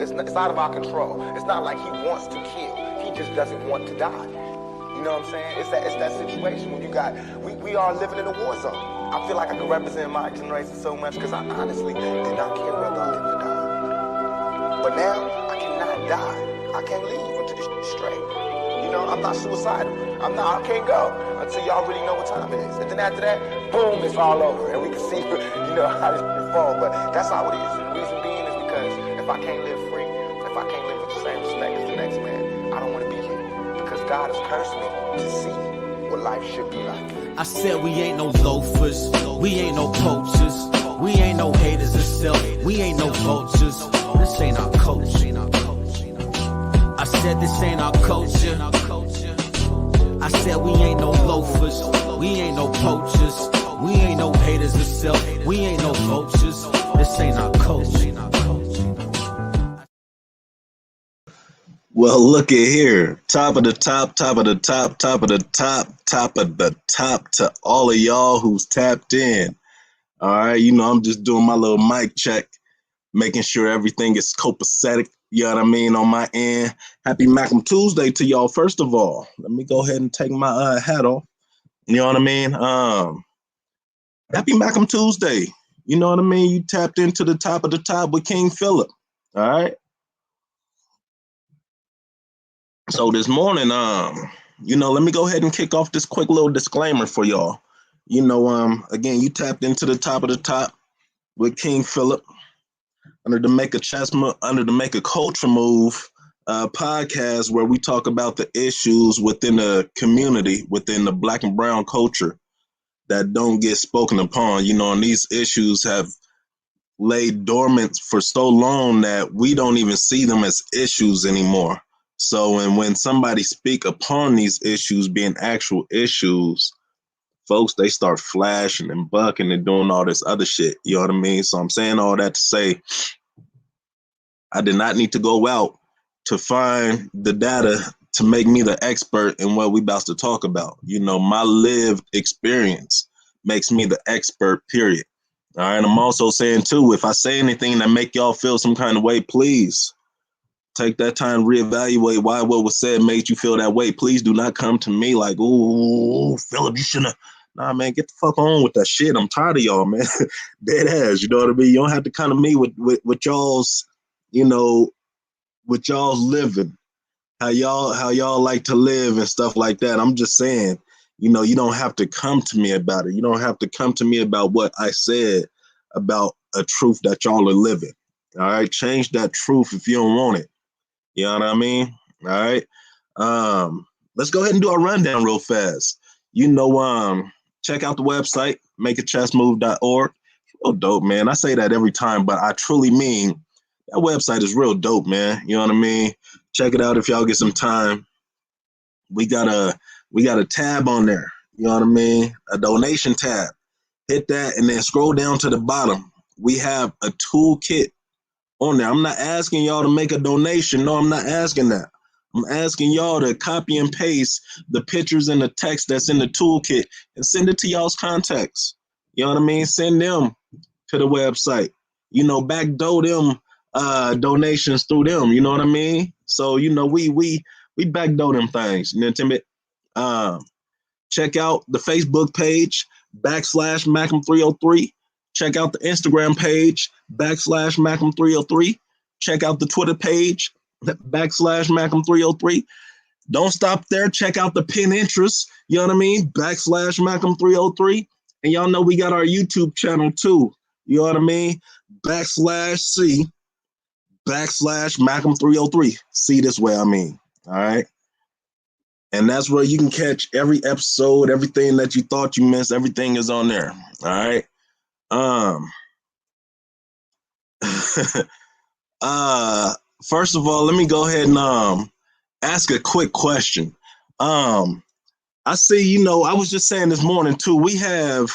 It's out of our control. It's not like he wants to kill. He just doesn't want to die. You know what I'm saying? It's that situation when we are living in a war zone. I feel like I can represent my generation so much because I honestly did not care whether I lived or died. But now, I cannot die. I can't leave until this straight. You know, I'm not suicidal. I can't go until y'all really know what time it is. And then after that, boom, it's all over. And we can see, how this fall. But that's how it is. And the reason being is because if I can't live free, if I can't live with the same respect as the next man, I don't want to be here. Because God has cursed me to see what life should be like. I said we ain't no loafers, we ain't no poachers, we ain't no haters of self, we ain't no vultures. This ain't our culture. I said this ain't our culture. I said we ain't no loafers, we ain't no poachers, we ain't no haters of self, we ain't no vultures. This ain't our culture. Well, look at here. Top of the top, top of the top, top of the top, top of the top to all of y'all who's tapped in. All right, I'm just doing my little mic check, making sure everything is copacetic, you know what I mean, on my end. Happy Malcolm Tuesday to y'all, first of all. Let me go ahead and take my hat off, you know what I mean? Happy Malcolm Tuesday, you know what I mean? You tapped into the top of the top with King Phillip, all right? So this morning, let me go ahead and kick off this quick little disclaimer for y'all. Again, you tapped into the top of the top with King Phillip under the Make a Culture Move podcast, where we talk about the issues within the community, within the Black and brown culture that don't get spoken upon, and these issues have laid dormant for so long that we don't even see them as issues anymore. So, and when somebody speak upon these issues being actual issues, folks, they start flashing and bucking and doing all this other shit. You know what I mean? So I'm saying all that to say, I did not need to go out to find the data to make me the expert in what we about to talk about. My lived experience makes me the expert, period. All right. I'm also saying too, if I say anything that make y'all feel some kind of way, please take that time to reevaluate why what was said made you feel that way. Please do not come to me like, ooh, Phillip, you shouldn't have. Nah, man, get the fuck on with that shit. I'm tired of y'all, man. Dead ass, you know what I mean? You don't have to come to me with y'all's, with y'all's living, how y'all like to live and stuff like that. I'm just saying, you don't have to come to me about it. You don't have to come to me about what I said about a truth that y'all are living. All right, change that truth if you don't want it. You know what I mean? All right. Let's go ahead and do a rundown real fast. Check out the website, makeachessmove.org. Real dope, man. I say that every time, but I truly mean that website is real dope, man. You know what I mean? Check it out if y'all get some time. We got a tab on there. You know what I mean? A donation tab. Hit that and then scroll down to the bottom. We have a toolkit on there. I'm not asking y'all to make a donation. No, I'm not asking that. I'm asking y'all to copy and paste the pictures and the text that's in the toolkit and send it to y'all's contacts. You know what I mean? Send them to the website. Backdoor them donations through them. You know what I mean? So, we backdoor them things. You know what I mean? Check out the Facebook page, /Macam303. Check out the Instagram page, /Macam303. Check out the Twitter page, /Macam303. Don't stop there. Check out the pin interest, you know what I mean? /Macam303. And y'all know we got our YouTube channel too. You know what I mean? /C, /Macam303. See this way, I mean. All right. And that's where you can catch every episode, everything that you thought you missed, everything is on there. All right. First of all, let me go ahead and ask a quick question. I see, I was just saying this morning too, we have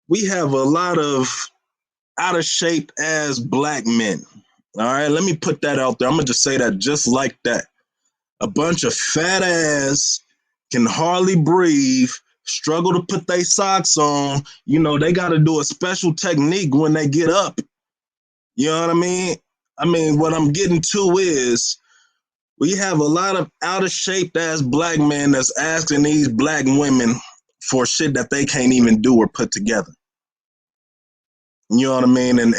a lot of out of shape ass black men. All right, let me put that out there. I'm gonna just say that just like that. A bunch of fat ass can hardly breathe, struggle to put their socks on. They got to do a special technique when they get up. You know what I mean? I mean, what I'm getting to is we have a lot of out of shape ass black men that's asking these black women for shit that they can't even do or put together. You know what I mean? And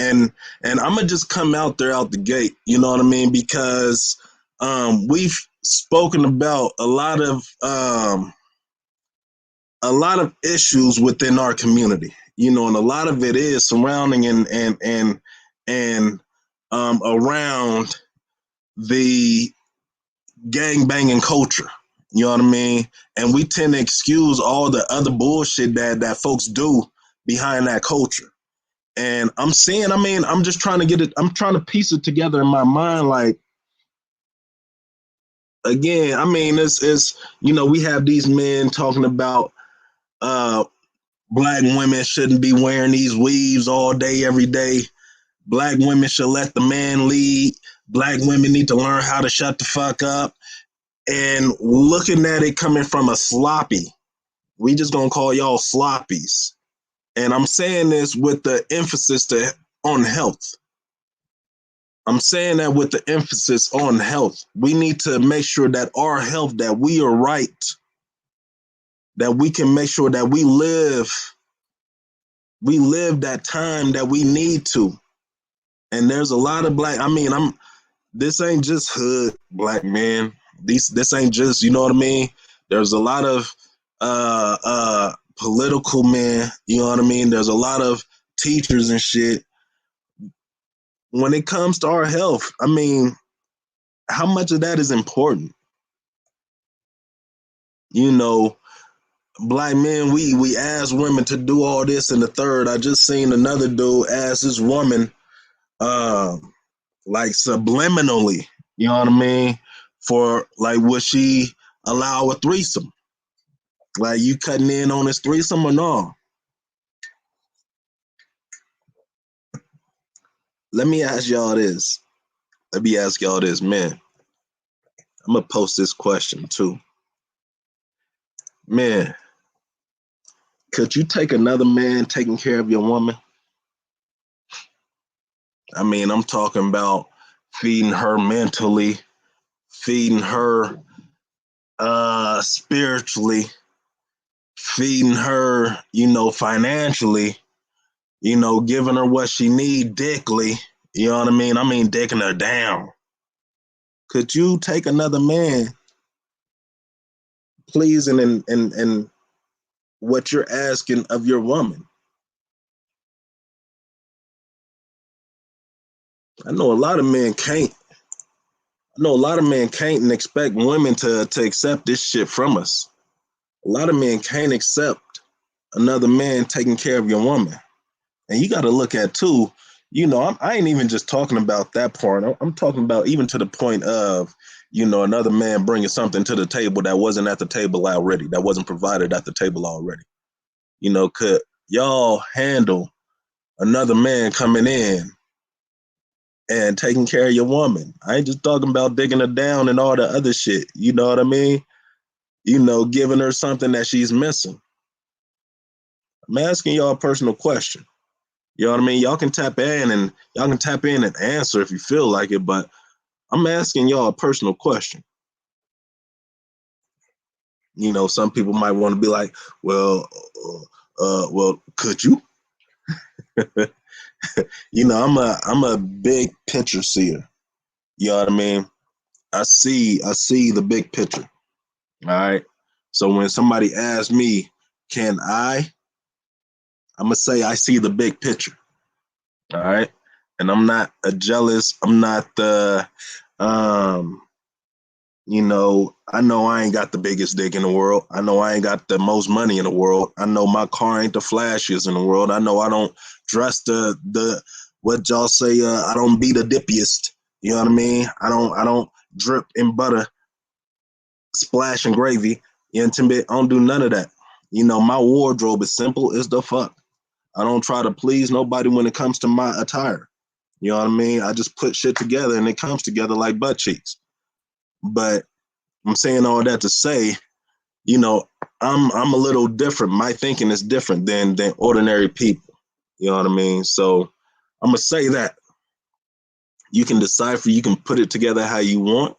I'm gonna just come out there out the gate. You know what I mean? Because we've spoken about a lot of issues within our community. You know, and a lot of it is surrounding and around the gang banging culture. You know what I mean? And we tend to excuse all the other bullshit that folks do behind that culture. And I'm saying, I mean, I'm just trying to get it, I'm trying to piece it together in my mind. Like, again, I mean, it's you know, we have these men talking about uh black women shouldn't be wearing these weaves all day, every day. Black women should let the man lead. Black women need to learn how to shut the fuck up. And looking at it coming from a sloppy, we just gonna call y'all sloppies. And I'm saying this with the emphasis on health. I'm saying that with the emphasis on health. We need to make sure that our health, that we are right, that we can make sure that we live that time that we need to. And there's a lot of black, I mean, this ain't just hood black men. This ain't just, you know what I mean? There's a lot of political men, you know what I mean? There's a lot of teachers and shit. When it comes to our health, I mean, how much of that is important? You know, black men, we ask women to do all this and the third. I just seen another dude ask this woman, uh, like subliminally, you know what I mean? For like, would she allow a threesome? Like, you cutting in on this threesome or no? Let me ask y'all this. Let me ask y'all this, man. I'm gonna post this question too. Man, could you take another man taking care of your woman? I mean, I'm talking about feeding her mentally, feeding her spiritually, feeding her, you know, financially, you know, giving her what she need dickly. You know what I mean? I mean, dicking her down. Could you take another man pleasing and what you're asking of your woman? I know a lot of men can't. I know a lot of men can't and expect women to accept this shit from us. A lot of men can't accept another man taking care of your woman. And you got to look at too, you know, I ain't even just talking about that part. I'm talking about even to the point of, you know, another man bringing something to the table that wasn't at the table already, that wasn't provided at the table already. You know, could y'all handle another man coming in and taking care of your woman? I ain't just talking about digging her down and all the other shit. You know what I mean? You know, giving her something that she's missing. I'm asking y'all a personal question. You know what I mean? Y'all can tap in and answer if you feel like it, but I'm asking y'all a personal question. You know, some people might want to be like, well, could you? You know, I'm a big picture seer. You know what I mean? I see the big picture. All right. So when somebody asks me, can I'm gonna say I see the big picture. All right. And I'm not a jealous, I'm not the you know I ain't got the biggest dick in the world. I know I ain't got the most money in the world. I know my car ain't the flashiest in the world. I know I don't dress the what y'all say, I don't be the dippiest. You know what I mean? I don't drip in butter, splash and gravy. You know, I don't do none of that. You know, my wardrobe is simple as the fuck. I don't try to please nobody when it comes to my attire. You know what I mean? I just put shit together and it comes together like butt cheeks. But I'm saying all that to say, you know, I'm a little different. My thinking is different than ordinary people. You know what I mean? So I'm gonna say that. You can decipher, you can put it together how you want.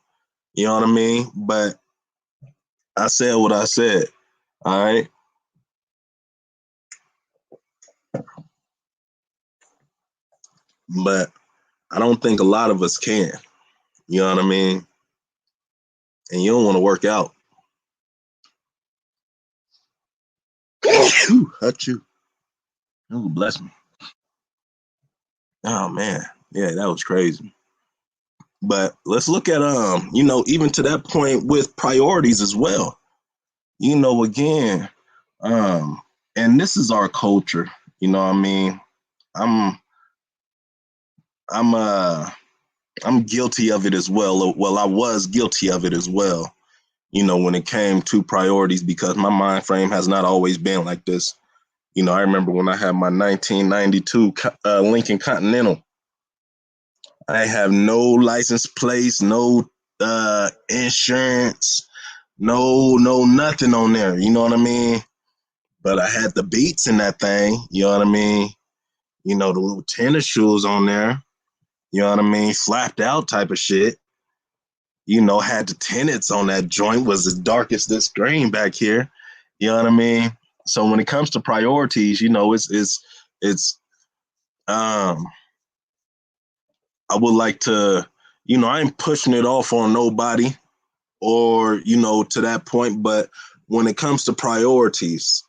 You know what I mean? But I said what I said. All right. But I don't think a lot of us can. You know what I mean? And you don't want to work out. Hurt you. Oh, bless me. Oh man. Yeah, that was crazy. But let's look at even to that point with priorities as well. Again, um, and this is our culture, you know what I mean? I'm I'm uh I'm guilty of it as well. Well, I was guilty of it as well, when it came to priorities because my mind frame has not always been like this. I remember when I had my 1992 Lincoln Continental. I have no license plates, no insurance, no nothing on there. You know what I mean? But I had the beats in that thing. You know what I mean? The little tennis shoes on there. You know what I mean? Flapped out type of shit. Had the tenants on that joint, was as dark as this screen back here. You know what I mean? So when it comes to priorities, it's I would like to, I ain't pushing it off on nobody or, to that point, but when it comes to priorities,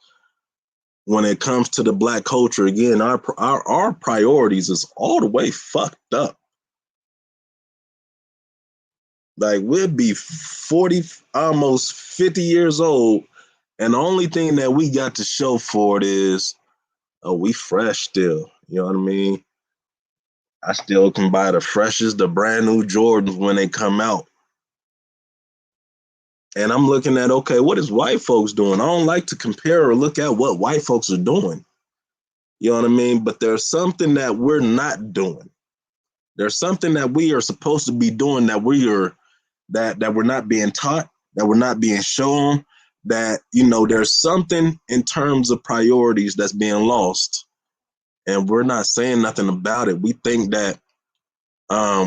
when it comes to the Black culture, again, our priorities is all the way fucked up. Like we'll be 40, almost 50 years old, and the only thing that we got to show for it is, oh, we fresh still. You know what I mean? I still can buy the freshest, the brand new Jordans when they come out. And I'm looking at, okay, what is white folks doing? I don't like to compare or look at what white folks are doing. You know what I mean? But there's something that we're not doing. There's something that we are supposed to be doing that that we're not being taught, that we're not being shown, that, there's something in terms of priorities that's being lost. And we're not saying nothing about it. We think that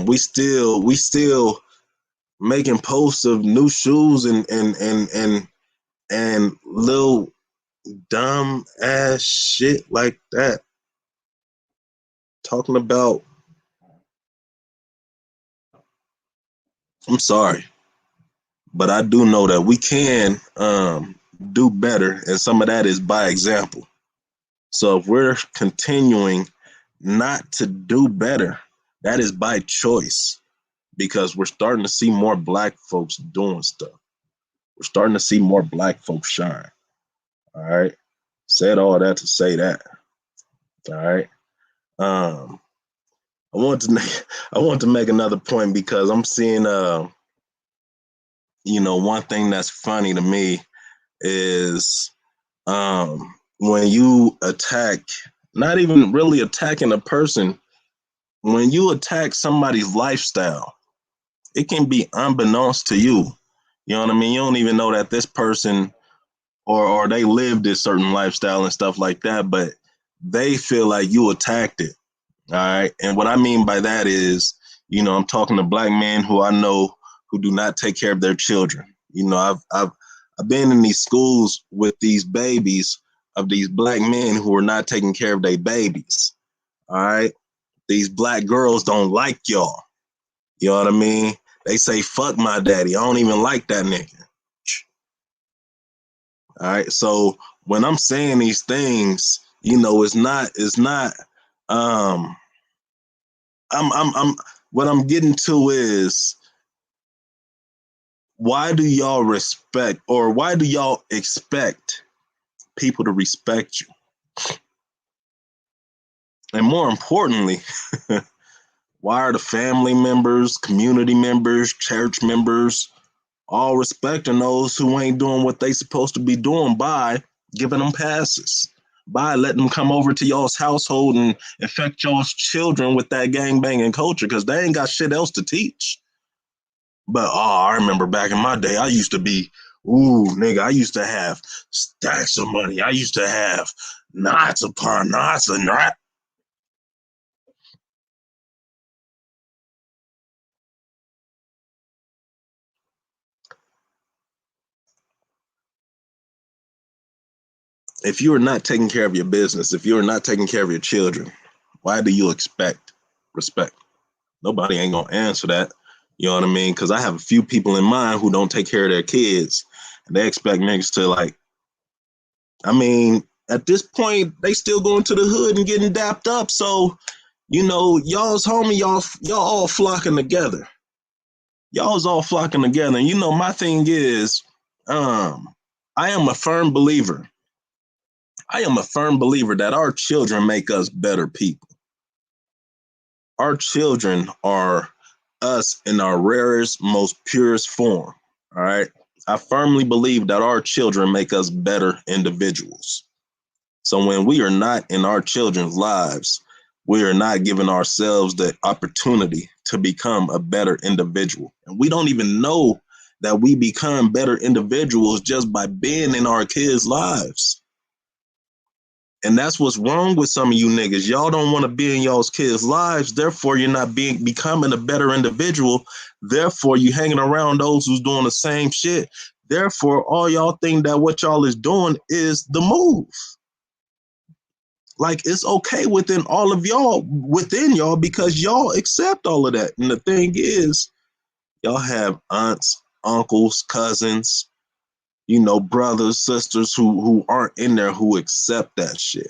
we still making posts of new shoes and little dumb ass shit like that. Talking about, I'm sorry, but I do know that we can do better, and some of that is by example. So if we're continuing not to do better, that is by choice because we're starting to see more Black folks doing stuff. We're starting to see more Black folks shine. All right. Said all that to say that. All right. Um, I want to make another point because I'm seeing one thing that's funny to me is when you attack, not even really attacking a person, when you attack somebody's lifestyle, it can be unbeknownst to you. You know what I mean? You don't even know that this person or they lived this certain lifestyle and stuff like that, but they feel like you attacked it. All right. And what I mean by that is, I'm talking to Black men who I know who do not take care of their children. I've been in these schools with these babies of these Black men who are not taking care of their babies. All right. These Black girls don't like y'all. You know what I mean? They say, fuck my daddy. I don't even like that nigga. All right. So when I'm saying these things, it's not, I'm what I'm getting to is, why do y'all respect or why do y'all expect people to respect you? And more importantly, why are the family members, community members, church members all respecting those who ain't doing what they supposed to be doing by giving them passes, by letting them come over to y'all's household and infect y'all's children with that gang banging culture because they ain't got shit else to teach? But I remember back in my day, I used to be, nigga, I used to have stacks of money. I used to have knots upon knots and that. if you are not taking care of your business, if you are not taking care of your children, why do you expect respect? Nobody ain't gonna answer that. You know what I mean? Because I have a few people in mind who don't take care of their kids, and they expect niggas to like. I mean, at this point, they still going to the hood and getting dapped up. So, y'all's homie, y'all all flocking together. Y'all's all flocking together. And my thing is, I am a firm believer. I am a firm believer that our children make us better people. Our children are us in our rarest, most purest form. All right. I firmly believe that our children make us better individuals. So when we are not in our children's lives, we are not giving ourselves the opportunity to become a better individual. And we don't even know that we become better individuals just by being in our kids' lives. And that's what's wrong with some of you niggas. Y'all don't want to be in y'all's kids' lives. Therefore, you're not becoming a better individual. Therefore, you hanging around those who's doing the same shit. Therefore, all y'all think that what y'all is doing is the move. Like, it's okay within y'all because y'all accept all of that. And the thing is, y'all have aunts, uncles, cousins, brothers, sisters who aren't in there who accept that shit.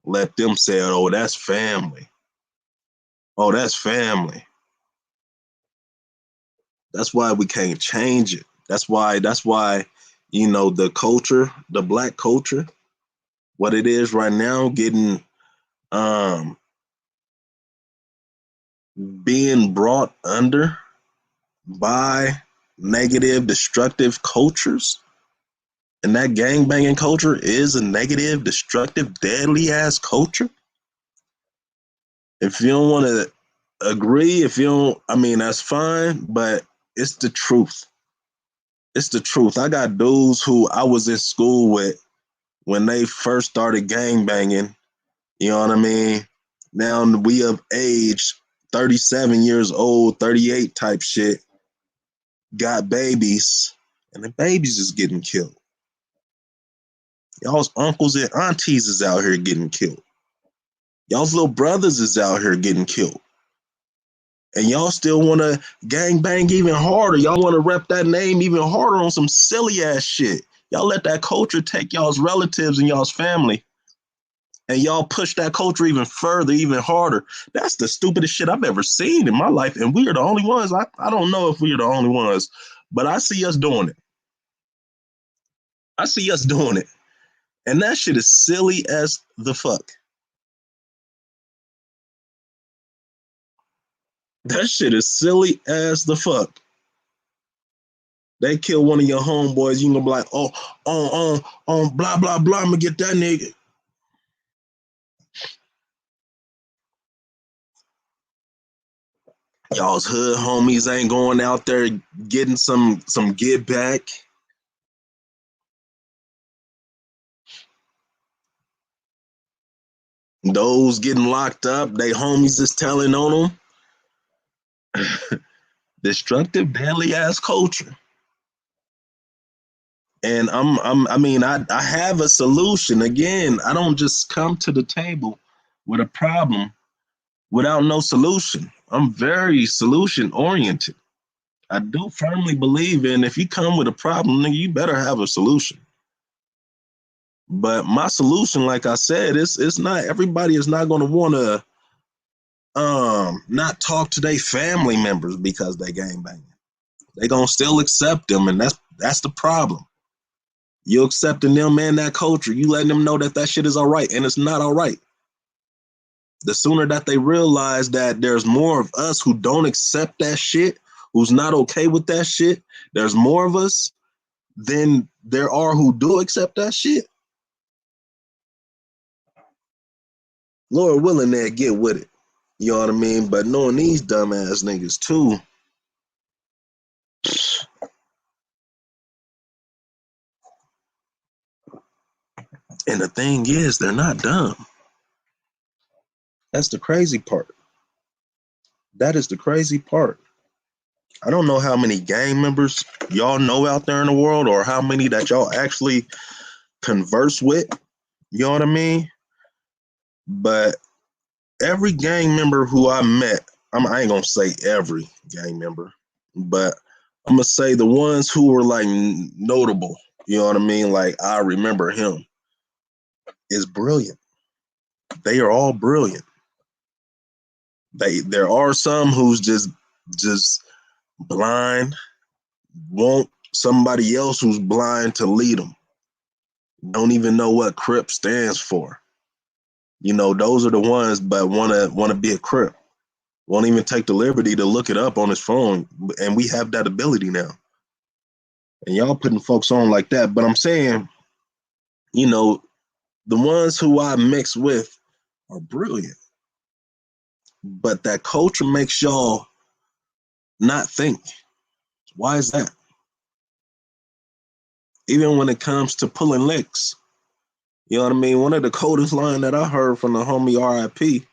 Let them say, oh, that's family. Oh, that's family. That's why we can't change it. That's why, the culture, the black culture, what it is right now, being brought under by negative, destructive cultures. And that gangbanging culture is a negative, destructive, deadly ass culture. If you don't want to agree, that's fine, but it's the truth. It's the truth. I got dudes who I was in school with when they first started gangbanging. You know what I mean? Now we of age, 37 years old, 38 type shit, got babies, and the babies is getting killed. Y'all's uncles and aunties is out here getting killed. Y'all's little brothers is out here getting killed. And y'all still want to gangbang even harder. Y'all want to rep that name even harder on some silly ass shit. Y'all let that culture take y'all's relatives and y'all's family. And y'all push that culture even further, even harder. That's the stupidest shit I've ever seen in my life. And we are the only ones. I don't know if we are the only ones, but I see us doing it. I see us doing it. And that shit is silly as the fuck. That shit is silly as the fuck. They kill one of your homeboys, you gonna be like, blah, blah, blah, I'm gonna get that nigga. Y'all's hood homies ain't going out there getting some get back. Those getting locked up, they homies is telling on them. Destructive, deadly ass culture. And I have a solution. Again, I don't just come to the table with a problem without no solution. I'm very solution oriented. I do firmly believe in if you come with a problem, nigga, you better have a solution. But my solution, like I said, it's not everybody is not gonna wanna not talk to their family members because they gangbanging. They gonna still accept them, and that's the problem. You accepting them and that culture, you letting them know that shit is all right, and it's not all right. The sooner that they realize that there's more of us who don't accept that shit, who's not okay with that shit, there's more of us than there are who do accept that shit. Lord willing, they get with it. You know what I mean? But knowing these dumbass niggas too, and the thing is, they're not dumb. That's the crazy part. That is the crazy part. I don't know how many gang members y'all know out there in the world or how many that y'all actually converse with. You know what I mean? But every gang member who I met, I ain't gonna say every gang member, but I'm gonna say the ones who were like notable. You know what I mean? Like I remember him is brilliant. They are all brilliant. There are some who's just blind, want somebody else who's blind to lead them. Don't even know what Crip stands for. You know, those are the ones, but wanna be a Crip. Won't even take the liberty to look it up on his phone, and we have that ability now. And y'all putting folks on like that, but I'm saying, you know, the ones who I mix with are brilliant, but that culture makes y'all not think. Why is that? Even when it comes to pulling licks, you know what I mean? One of the coldest line that I heard from the homie RIP,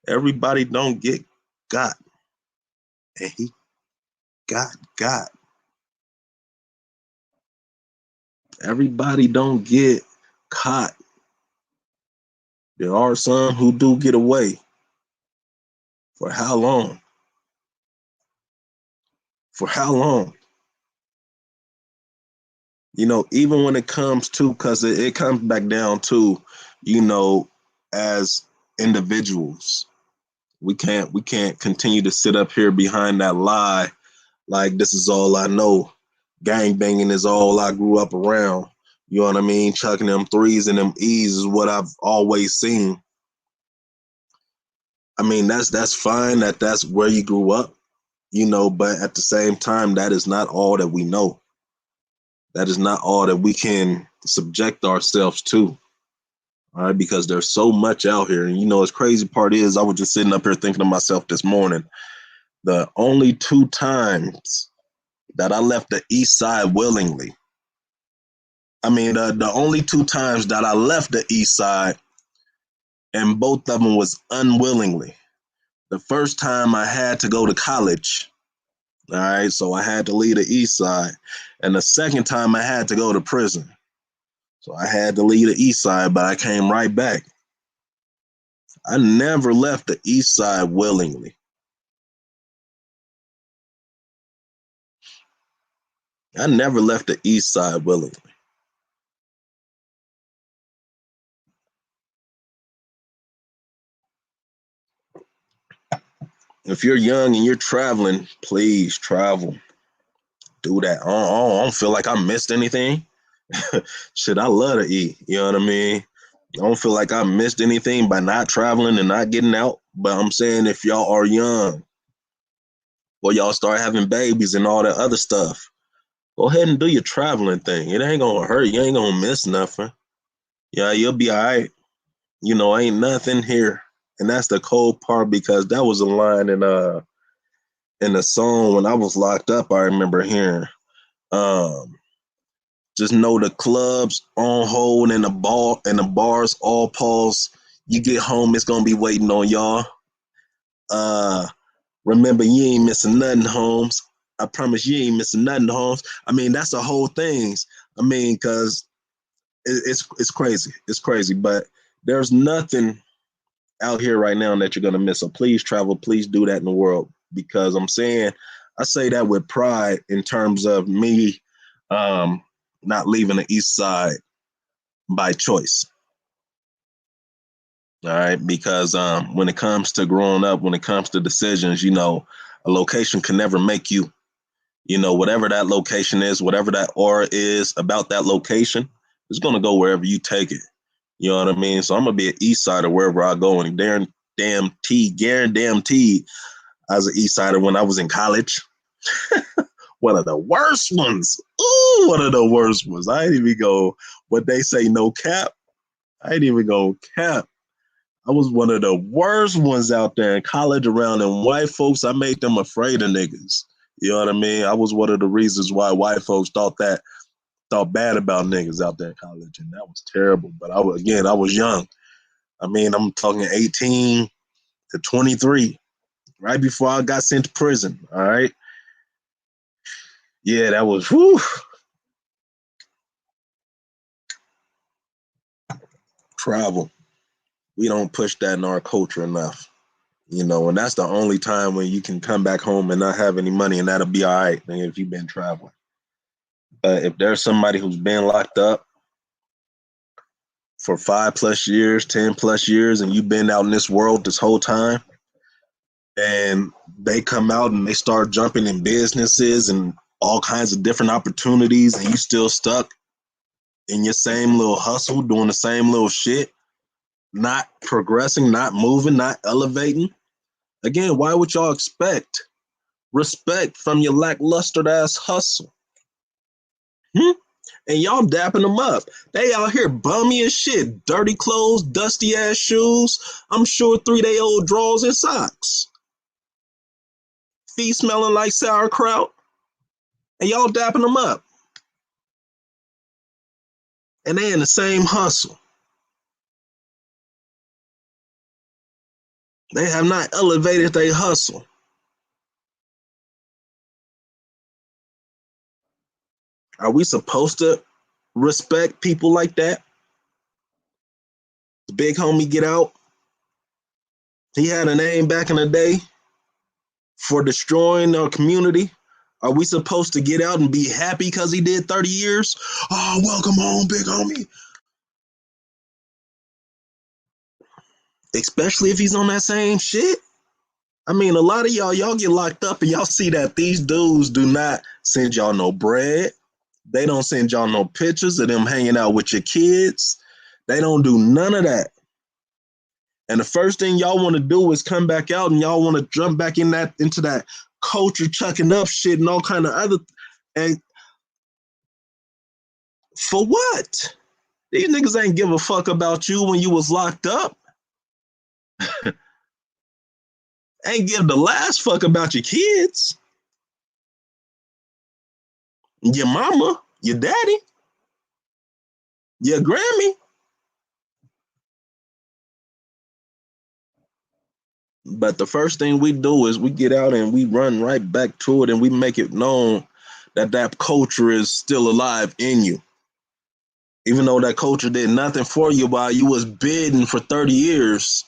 everybody don't get got. And he got. Everybody don't get caught. There are some who do get away. For how long? For how long? You know, even when it comes to, because it comes back down to, you know, as individuals, we can't continue to sit up here behind that lie like this is all I know. Gang banging is all I grew up around. You know what I mean? Chucking them threes and them E's is what I've always seen. I mean, that's fine that's where you grew up, you know, but at the same time, that is not all that we know. That is not all that we can subject ourselves to. All right, because there's so much out here. And you know, the crazy part is I was just sitting up here thinking to myself this morning, the only 2 times that I left the East Side willingly. I mean, the only 2 times that I left the East Side, and both of them was unwillingly. The first time I had to go to college. All right, so I had to leave the East Side. And the second time I had to go to prison. So I had to leave the East Side, but I came right back. I never left the East Side willingly. I never left the East Side willingly. If you're young and you're traveling, please travel. Do that. I don't feel like I missed anything. Shit, I love to eat. You know what I mean? I don't feel like I missed anything by not traveling and not getting out. But I'm saying if y'all are young or y'all start having babies and all that other stuff, go ahead and do your traveling thing. It ain't gonna hurt. You ain't gonna miss nothing. Yeah, you'll be all right. You know, ain't nothing here. And that's the cold part because that was a line in the song when I was locked up, I remember hearing. Um, just know the clubs on hold and the bars all pause. You get home, it's gonna be waiting on y'all. Remember, you ain't missing nothing, Holmes. I promise you ain't missing nothing, Holmes. I mean, that's the whole things. I mean, because it's crazy. It's crazy, but there's nothing out here right now that you're gonna miss. So please travel, please do that in the world because I say that with pride in terms of me not leaving the East Side by choice. All right, because when it comes to growing up, when it comes to decisions, you know, a location can never make you. You know, whatever that location is, whatever that aura is about that location, it's gonna go wherever you take it. You know what I mean? So I'm gonna be an East Sider wherever I go, and guaranteed I was an East Sider when I was in college. One of the worst ones. Ooh, one of the worst ones. I ain't even go what they say, no cap. I ain't even go cap. I was one of the worst ones out there in college around them white folks. I made them afraid of niggas. You know what I mean? I was one of the reasons why white folks thought bad about niggas out there in college, and that was terrible. But I was young. I mean, I'm talking 18 to 23, right before I got sent to prison. All right. Yeah, that was whew. travel. We don't push that in our culture enough. And that's the only time when you can come back home and not have any money, and that'll be all right if you've been traveling. But if there's somebody who's been locked up for 5+ years, 10+ years, and you've been out in this world this whole time, and they come out and they start jumping in businesses and all kinds of different opportunities, and you still stuck in your same little hustle, doing the same little shit, not progressing, not moving, not elevating. Again, why would y'all expect respect from your lackluster ass hustle? And y'all dapping them up. They out here bummy as shit, dirty clothes, dusty ass shoes. I'm sure 3-day-old drawers and socks. Feet smelling like sauerkraut. And y'all dapping them up. And they in the same hustle. They have not elevated their hustle. Are we supposed to respect people like that? The big homie Get Out. He had a name back in the day for destroying our community. Are we supposed to get out and be happy because he did 30 years? Oh, welcome home, big homie. Especially if he's on that same shit. I mean, a lot of y'all get locked up and y'all see that these dudes do not send y'all no bread. They don't send y'all no pictures of them hanging out with your kids. They don't do none of that. And the first thing y'all want to do is come back out and y'all want to jump back into that culture chucking up shit and all kind of other. And for what? These niggas ain't give a fuck about you when you was locked up. Ain't give the last fuck about your kids, your mama, your daddy, your Grammy. But the first thing we do is we get out and we run right back to it and we make it known that that culture is still alive in you. Even though that culture did nothing for you while you was bidding for 30 years,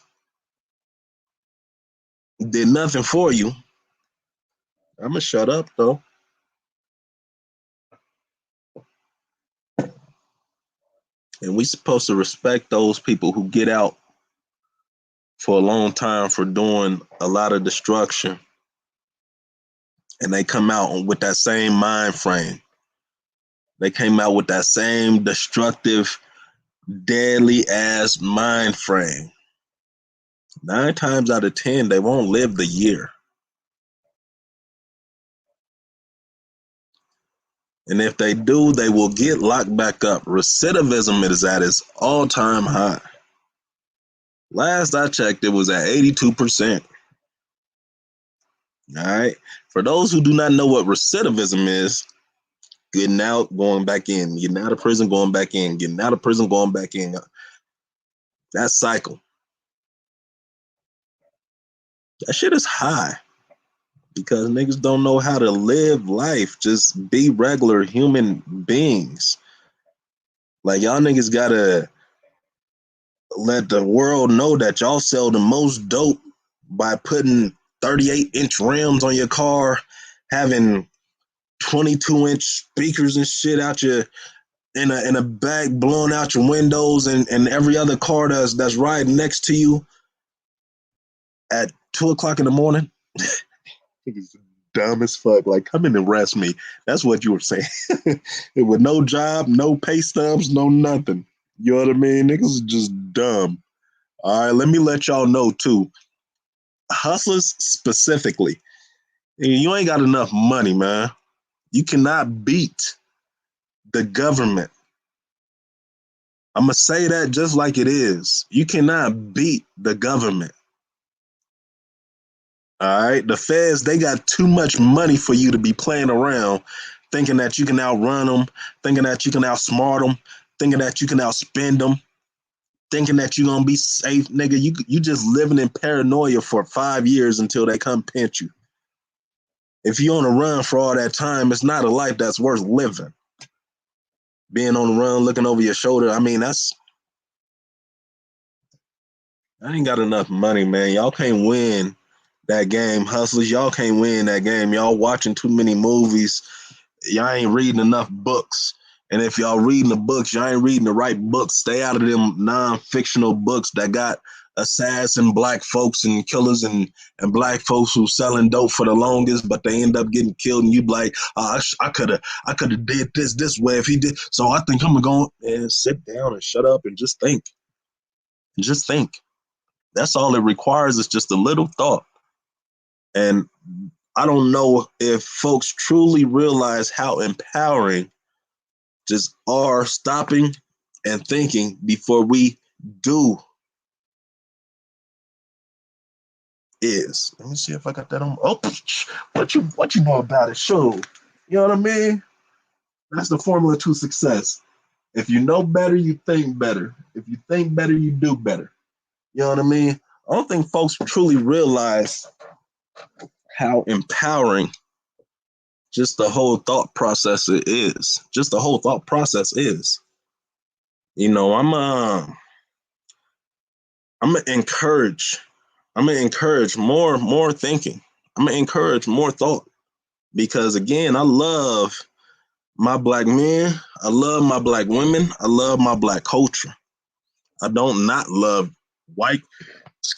did nothing for you. I'm going to shut up, though. And we supposed to respect those people who get out for a long time for doing a lot of destruction. And they come out with that same mind frame. They came out with that same destructive, deadly ass mind frame. 9 times out of 10, they won't live the year. And if they do, they will get locked back up. Recidivism is at its all-time high. Last I checked, it was at 82%. All right. For those who do not know what recidivism is, getting out, going back in, getting out of prison, going back in, getting out of prison, going back in. That cycle. That shit is high because niggas don't know how to live life. Just be regular human beings. Like, y'all niggas gotta let the world know that y'all sell the most dope by putting 38-inch rims on your car, having 22-inch speakers and shit out your in a bag, blowing out your windows, and every other car that's riding next to you at 2:00 in the morning. It's dumb as fuck. Like, come in and arrest me. That's what you were saying. With no job, no pay stubs, no nothing. You know what I mean? Niggas is just dumb. All right, let me let y'all know too. Hustlers specifically, you ain't got enough money, man. You cannot beat the government. I'm going to say that just like it is. You cannot beat the government. All right? The feds, they got too much money for you to be playing around thinking that you can outrun them, thinking that you can outsmart them, thinking that you can outspend them, thinking that you're going to be safe. Nigga, you just living in paranoia for 5 years until they come pinch you. If you're on a run for all that time, it's not a life that's worth living. Being on the run, looking over your shoulder, I mean, I ain't got enough money, man. Y'all can't win that game. Hustlers, y'all can't win that game. Y'all watching too many movies. Y'all ain't reading enough books. And if y'all reading the books, y'all ain't reading the right books. Stay out of them non-fictional books that got assassin black folks and killers and black folks who selling dope for the longest, but they end up getting killed. And you be like, I could have did this way if he did. So I think I'm gonna go and sit down and shut up and just think. Just think. That's all it requires is just a little thought. And I don't know if folks truly realize how empowering just are stopping and thinking before we do is. Let me see if I got that on. Oh, what you know about it? Sure. You know what I mean? That's the formula to success. If you know better, you think better. If you think better, you do better. You know what I mean? I don't think folks truly realize how empowering just the whole thought process is. Just the whole thought process is. You know, I'm gonna encourage. I'm gonna encourage more thinking. I'm gonna encourage more thought because again, I love my black men. I love my black women. I love my black culture. I don't not love white.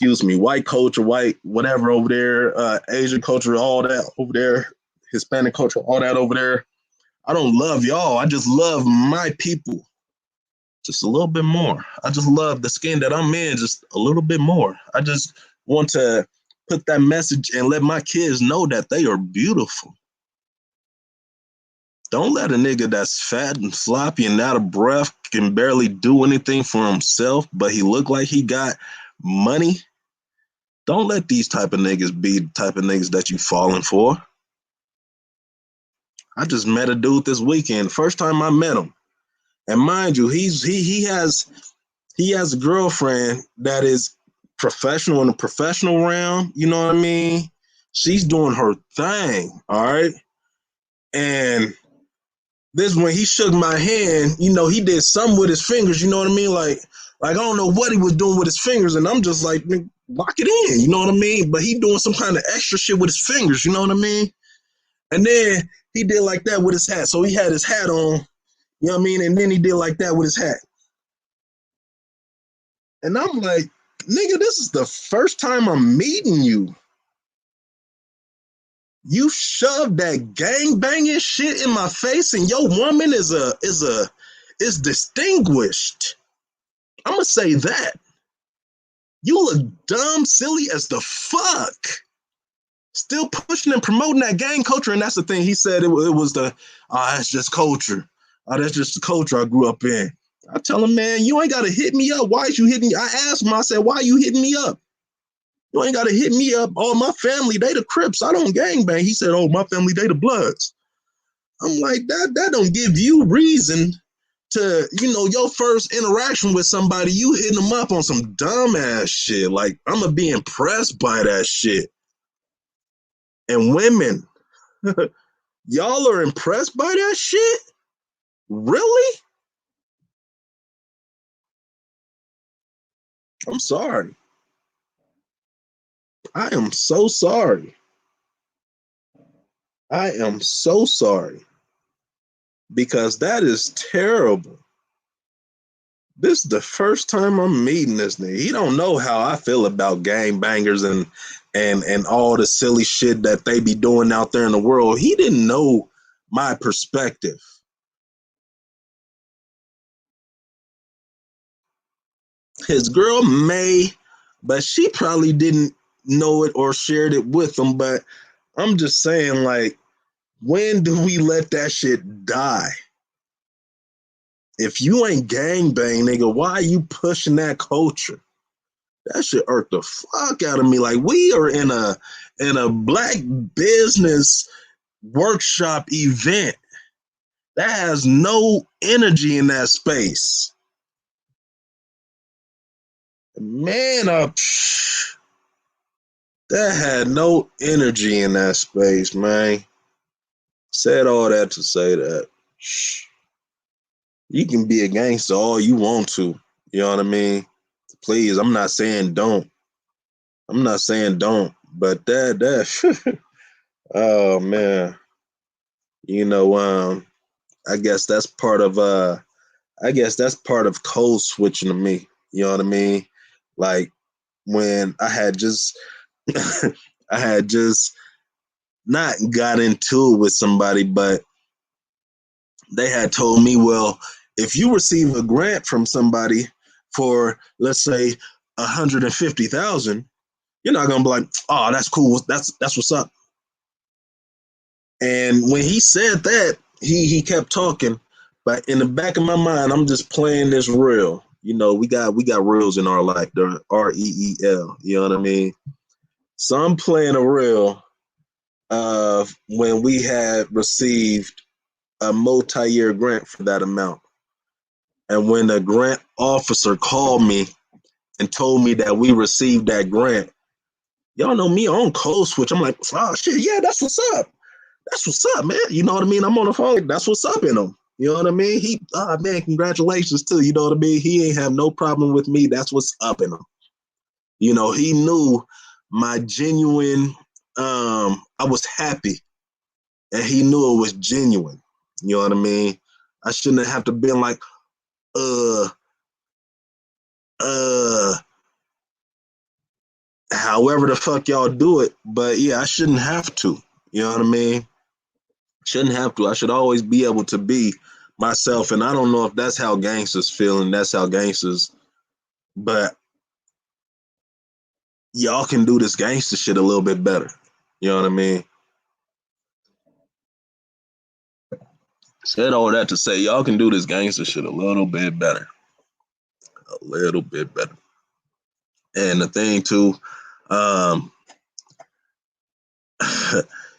White culture, white whatever over there, Asian culture, all that over there, Hispanic culture, all that over there. I don't love y'all. I just love my people just a little bit more. I just love the skin that I'm in just a little bit more. I just want to put that message and let my kids know that they are beautiful. Don't let a nigga that's fat and sloppy and out of breath can barely do anything for himself, but he look like he got money. Don't let these type of niggas be the type of niggas that you falling for. I just met a dude this weekend. First time I met him. And mind you, he has a girlfriend that is professional in the professional realm. You know what I mean? She's doing her thing. All right. And this when he shook my hand, you know, he did something with his fingers. You know what I mean? Like I don't know what he was doing with his fingers, and I'm just like, lock it in. You know what I mean? But he doing some kind of extra shit with his fingers. You know what I mean? And then he did like that with his hat. So he had his hat on. You know what I mean? And then he did like that with his hat. And I'm like, nigga, this is the first time I'm meeting you. You shoved that gang banging shit in my face, and your woman is distinguished. I'm gonna say that. You look dumb, silly as the fuck. Still pushing and promoting that gang culture, and that's the thing. He said it was that's just culture. That's just the culture I grew up in. I tell him, man, you ain't gotta hit me up. Why is you hitting me? I asked him, I said, why are you hitting me up? You ain't gotta hit me up. Oh, my family, they the Crips. I don't gangbang. He said, oh, my family, they the Bloods. I'm like, that don't give you reason to, you know, your first interaction with somebody, you hitting them up on some dumbass shit. Like, I'm gonna be impressed by that shit. And women, y'all are impressed by that shit? Really? I'm sorry. I am so sorry. I am so sorry. Because that is terrible. This is the first time I'm meeting this nigga. He don't know how I feel about gangbangers and all the silly shit that they be doing out there in the world. He didn't know my perspective. His girl may, but she probably didn't know it or shared it with him. But I'm just saying, like, when do we let that shit die? If you ain't gangbang, nigga, why are you pushing that culture? That shit irked the fuck out of me. Like, we are in a black business workshop event that has no energy in that space. Man, that had no energy in that space, man. Said all that to say that. You can be a gangster all you want to. You know what I mean? Please, I'm not saying don't. I'm not saying don't, but that oh man, you know, I guess that's part of code switching to me. You know what I mean? Like when I had just I had just not got into it with somebody, but they had told me, well, if you receive a grant from somebody for, let's say, 150,000, you're not gonna be like, oh, that's cool. That's what's up. And when he said that, he kept talking, but in the back of my mind, I'm just playing this reel. You know, we got reels in our life. They're REEL. You know what I mean? So I'm playing a reel of when we had received a multi-year grant for that amount. And when the grant officer called me and told me that we received that grant, y'all know me on code switch. I'm like, oh shit, yeah, that's what's up. That's what's up, man. You know what I mean? I'm on the phone. That's what's up in him. You know what I mean? Man, congratulations too. You know what I mean? He ain't have no problem with me. That's what's up in him. You know, he knew my genuine, I was happy and he knew it was genuine. You know what I mean? I shouldn't have to been like, however the fuck y'all do it. But yeah, I shouldn't have to. You know what I mean? Shouldn't have to. I should always be able to be myself. And I don't know if that's how gangsters feel and that's how gangsters, but y'all can do this gangster shit a little bit better. You know what I mean? Said all that to say y'all can do this gangster shit a little bit better. A little bit better. And the thing too,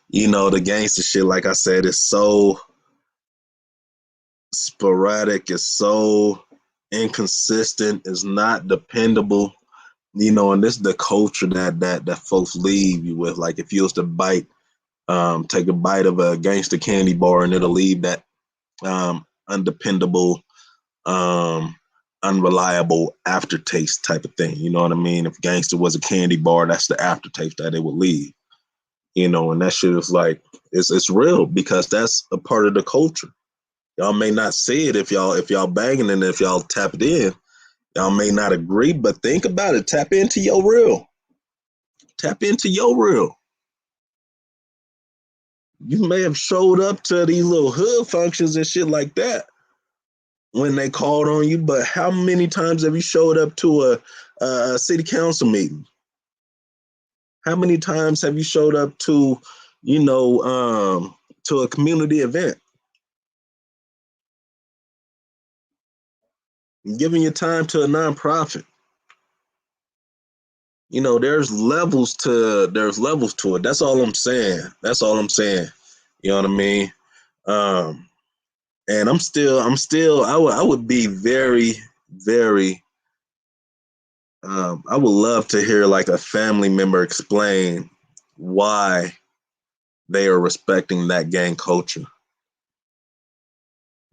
you know, the gangster shit, like I said, is so sporadic, it's so inconsistent, it's not dependable. You know, and this is the culture that folks leave you with. Like if you was to take a bite of a gangster candy bar and it'll leave that undependable, unreliable aftertaste type of thing. You know what I mean? If gangster was a candy bar, that's the aftertaste that it would leave. You know, and that shit is like it's real because that's a part of the culture. Y'all may not see it if y'all banging and if y'all tap it in. Y'all may not agree, but think about it. Tap into your real. Tap into your real. You may have showed up to these little hood functions and shit like that when they called on you, but how many times have you showed up to a city council meeting? How many times have you showed up to, to a community event? Giving your time to a nonprofit. You know, there's levels to it. That's all I'm saying. That's all I'm saying. You know what I mean? And I would be very, very, I would love to hear like a family member explain why they are respecting that gang culture.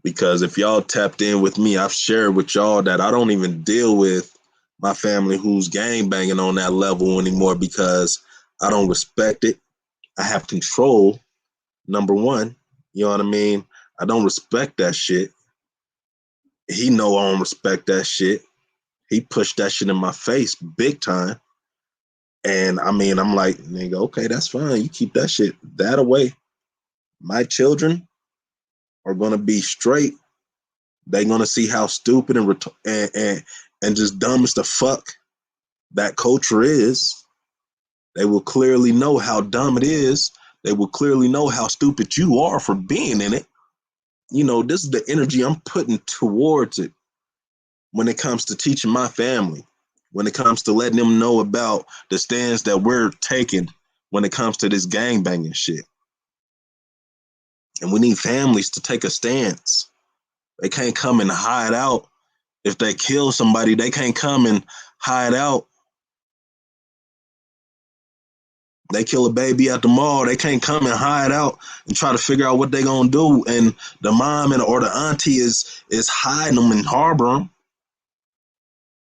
Because if y'all tapped in with me, I've shared with y'all that I don't even deal with my family who's gang banging on that level anymore because I don't respect it. I have control, number one. You know what I mean? I don't respect that shit. He know I don't respect that shit. He pushed that shit in my face big time. And I mean, I'm like, nigga, okay, that's fine. You keep that shit that away. My children are gonna be straight. They're gonna see how stupid and just dumb as the fuck that culture is. They will clearly know how dumb it is. They will clearly know how stupid you are for being in it. You know, this is the energy I'm putting towards it when it comes to teaching my family, when it comes to letting them know about the stands that we're taking when it comes to this gang banging shit. And we need families to take a stance. They can't come and hide out. If they kill somebody, they can't come and hide out. They kill a baby at the mall, they can't come and hide out and try to figure out what they're gonna do. And the mom or the auntie is hiding them and harboring them.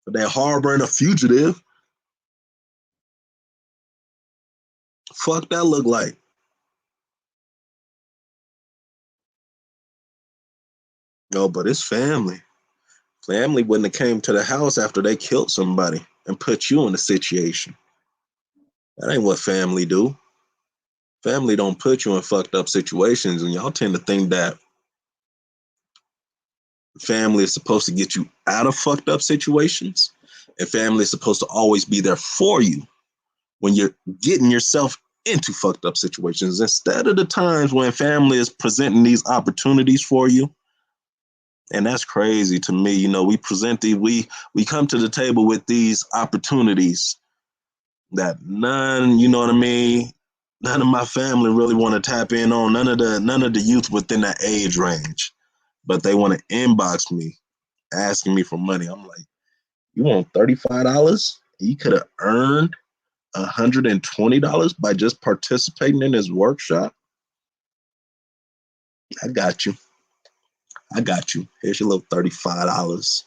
They're harboring a fugitive. Fuck that look like. No, but it's family. Family wouldn't have came to the house after they killed somebody and put you in a situation. That ain't what family do. Family don't put you in fucked up situations, and y'all tend to think that family is supposed to get you out of fucked up situations, and family is supposed to always be there for you when you're getting yourself into fucked up situations. Instead of the times when family is presenting these opportunities for you, and that's crazy to me. You know, we present these, we come to the table with these opportunities that none, you know what I mean, none of my family really want to tap in on, none of the youth within that age range, but they want to inbox me asking me for money. I'm like, you want $35? You could have earned $120 by just participating in this workshop. I got you. I got you. Here's your little $35.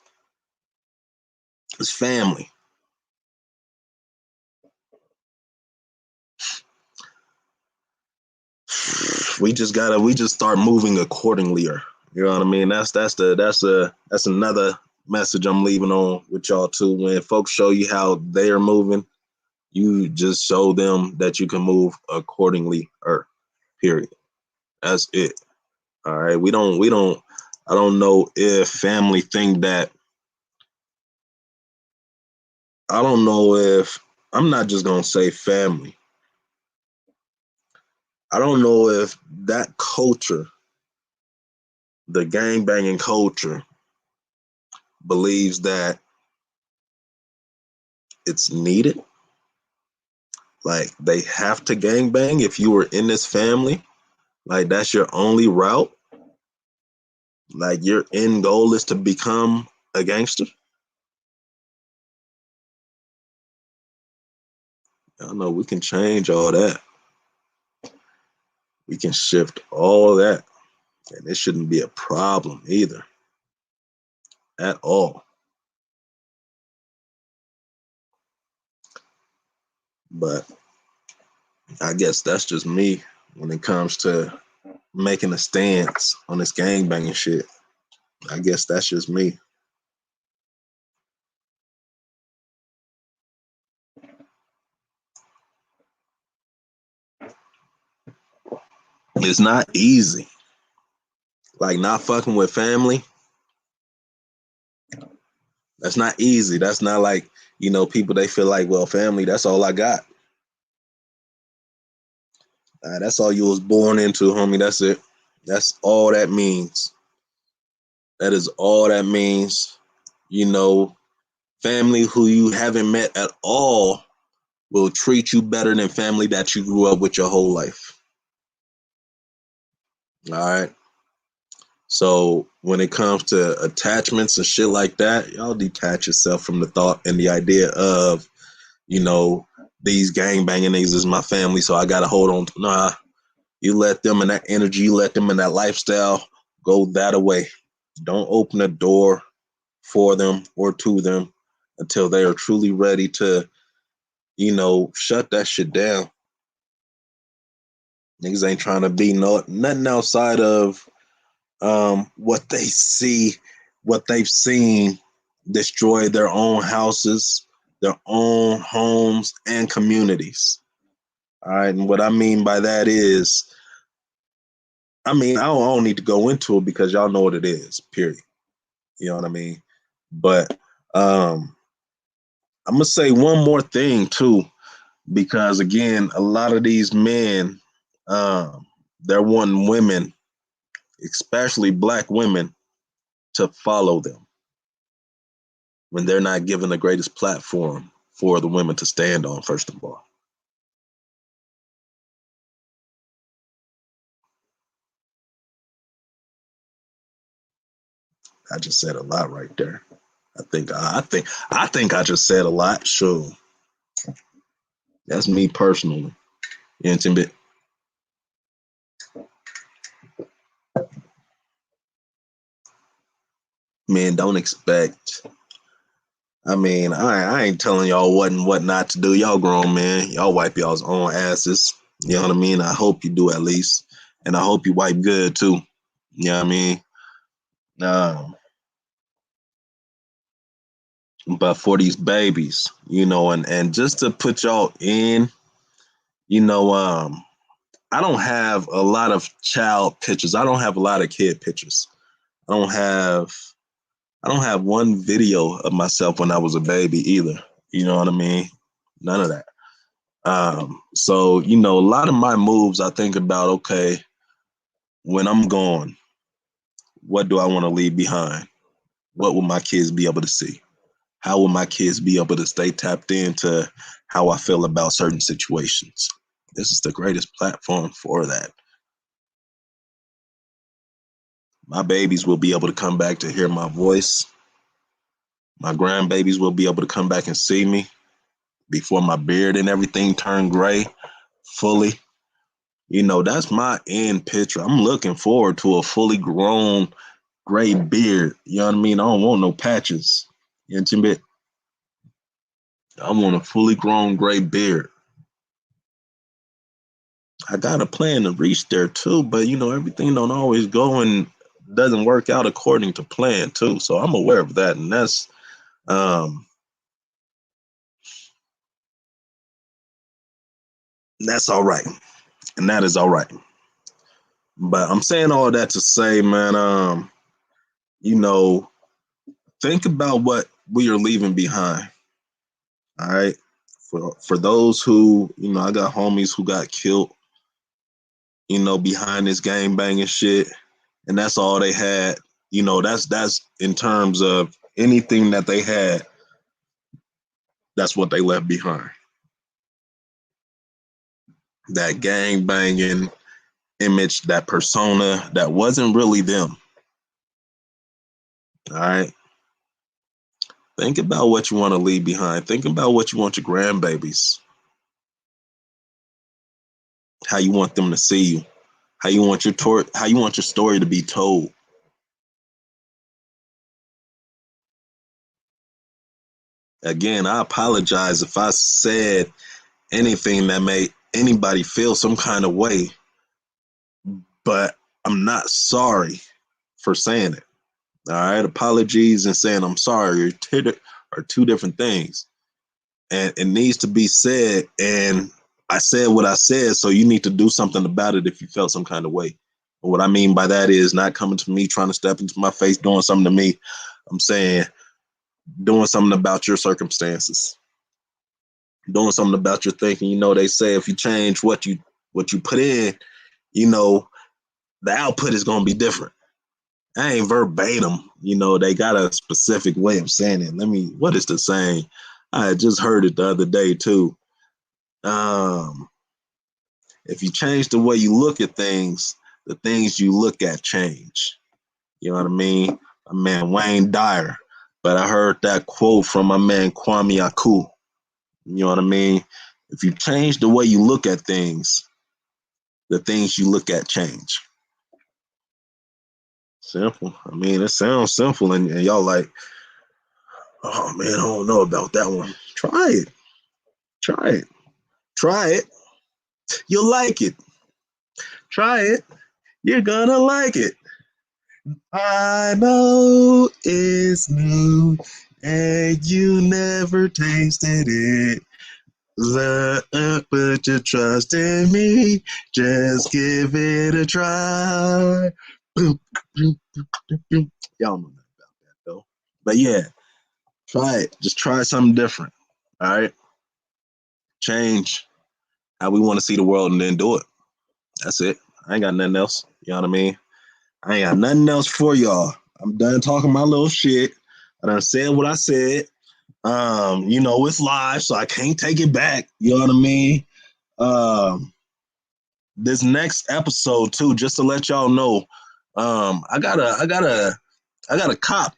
It's family. We just start moving accordingly. Or you know what I mean? That's another message I'm leaving on with y'all too. When folks show you how they are moving, you just show them that you can move accordingly. Or period. That's it. All right. I don't know if family think that. I don't know if I'm not just gonna say family. I don't know if that culture, the gang banging culture, believes that it's needed. Like they have to gang bang if you were in this family. Like that's your only route. Like your end goal is to become a gangster. I know we can change all that. We can shift all that. And it shouldn't be a problem either. At all. But I guess that's just me when it comes to making a stance on this gang banging shit. I guess that's just me. It's not easy. Like not fucking with family, that's not easy. That's not like, people they feel like, well, family, that's all I got. That's all you was born into, homie. That's it. That's all that means. That is all that means. You know, family who you haven't met at all will treat you better than family that you grew up with your whole life. All right. So when it comes to attachments and shit like that, y'all detach yourself from the thought and the idea of, these gang banging niggas is my family, so I gotta hold on to. Nah, you let them in that energy, you let them in that lifestyle, go that away. Don't open a door for them or to them until they are truly ready to, shut that shit down. Niggas ain't trying to be nothing outside of what they see, what they've seen destroy their own houses, their own homes, and communities. All right, and what I mean by that is, I don't need to go into it because y'all know what it is, period. You know what I mean? But I'm going to say one more thing, too, because, again, a lot of these men, they're wanting women, especially black women, to follow them when they're not given the greatest platform for the women to stand on, first of all. I just said a lot right there. I think I just said a lot. Sure. That's me personally. Intimate. Man, don't expect I mean, I ain't telling y'all what and what not to do. Y'all grown man. Y'all wipe y'all's own asses. You know what I mean? I hope you do at least. And I hope you wipe good too. You know what I mean? Um, but for these babies, and just to put y'all in, you know, I don't have a lot of child pictures. I don't have a lot of kid pictures. I don't have I don't have one video of myself when I was a baby either. You know what I mean? None of that. So a lot of my moves I think about, okay, when I'm gone, what do I want to leave behind? What will my kids be able to see? How will my kids be able to stay tapped into how I feel about certain situations? This is the greatest platform for that. My babies will be able to come back to hear my voice. My grandbabies will be able to come back and see me before my beard and everything turn gray fully. That's my end picture. I'm looking forward to a fully grown gray beard. You know what I mean? I don't want no patches. You know what I mean? I want a fully grown gray beard. I got a plan to reach there too, but everything don't always go and doesn't work out according to plan too. So I'm aware of that, and um that's all right. And that is all right. But I'm saying all that to say, man, you know, think about what we are leaving behind. All right. For those who, I got homies who got killed, behind this gang banging shit, and that's all they had. That's in terms of anything that they had, that's what they left behind. That gang banging image, that persona that wasn't really them. All right. Think about what you want to leave behind. Think about what you want your grandbabies, how you want them to see you, how you want your story to be told. Again, I apologize if I said anything that made anybody feel some kind of way, but I'm not sorry for saying it. All right, apologies and saying I'm sorry are two different things, and it needs to be said. And I said what I said, so you need to do something about it if you felt some kind of way. And what I mean by that is not coming to me, trying to step into my face, doing something to me. I'm saying doing something about your circumstances, doing something about your thinking. They say if you change what you put in, the output is gonna be different. I ain't verbatim. They got a specific way of saying it. What is the saying? I just heard it the other day too. Um, if you change the way you look at things, the things you look at change. You know what I mean? My man Wayne Dyer. But I heard that quote from my man Kwame Aku. You know what I mean? If you change the way you look at things, the things you look at change. Simple. I mean, it sounds simple, and y'all like, oh man, I don't know about that one. Try it. Try it. Try it. You'll like it. Try it. You're gonna like it. I know it's new and you never tasted it. Put your trust in me. Just give it a try. Y'all know nothing about that though. But yeah, try it. Just try something different. All right. Change how we want to see the world and then do it. That's it. I ain't got nothing else. You know what I mean? I ain't got nothing else for y'all. I'm done talking my little shit. I done said what I said. It's live, so I can't take it back. You know what I mean? This next episode too, just to let y'all know, I got a cop,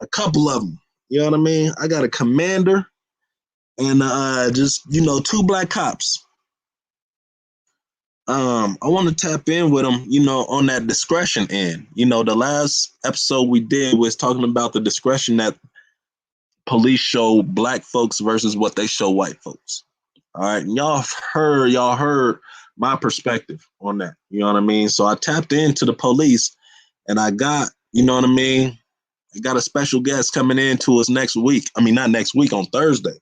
a couple of them. You know what I mean? I got a commander and just two black cops. I want to tap in with them, on that discretion end. The last episode we did was talking about the discretion that police show black folks versus what they show white folks. All right, and y'all heard my perspective on that. You know what I mean? So I tapped into the police, and I got, you know what I mean? I got a special guest coming in to us next week. I mean, not next week, on Thursday.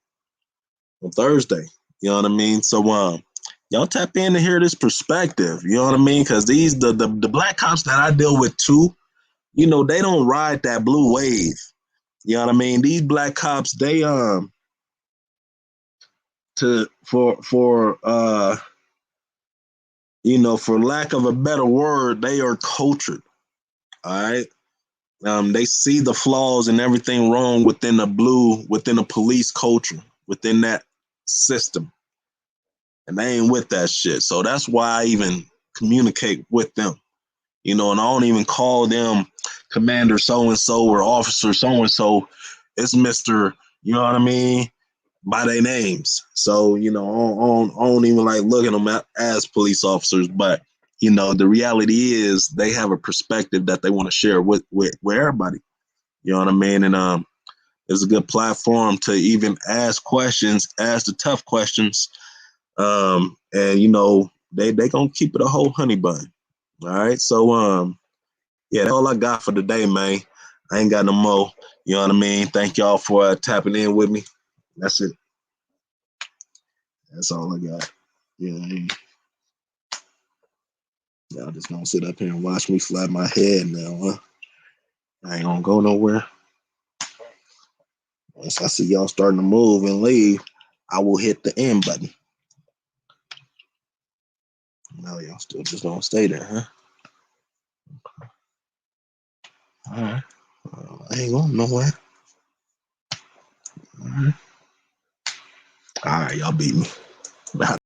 On Thursday. You know what I mean? So y'all tap in to hear this perspective. You know what I mean? Because these the black cops that I deal with too, you know, they don't ride that blue wave. You know what I mean? These black cops, they you know, for lack of a better word, they are cultured. All right. They see the flaws and everything wrong within the police culture, within that system. And they ain't with that shit. So that's why I even communicate with them. You know, and I don't even call them Commander so-and-so or Officer so-and-so. It's Mr., you know what I mean, by their names. So, you know, I don't even like looking at them as police officers. But, you know, the reality is they have a perspective that they want to share with everybody. You know what I mean? And it's a good platform to even ask questions, ask the tough questions. And, you know, they going to keep it a whole honey bun. All right. So, yeah, that's all I got for today, man. I ain't got no more. You know what I mean? Thank y'all for tapping in with me. That's it. That's all I got. You know what I mean? Y'all just gonna sit up here and watch me flap my head now, huh? I ain't gonna go nowhere. Once I see y'all starting to move and leave, I will hit the end button. No, y'all still just gonna stay there, huh? All right. I ain't going nowhere. All right. All right, y'all beat me.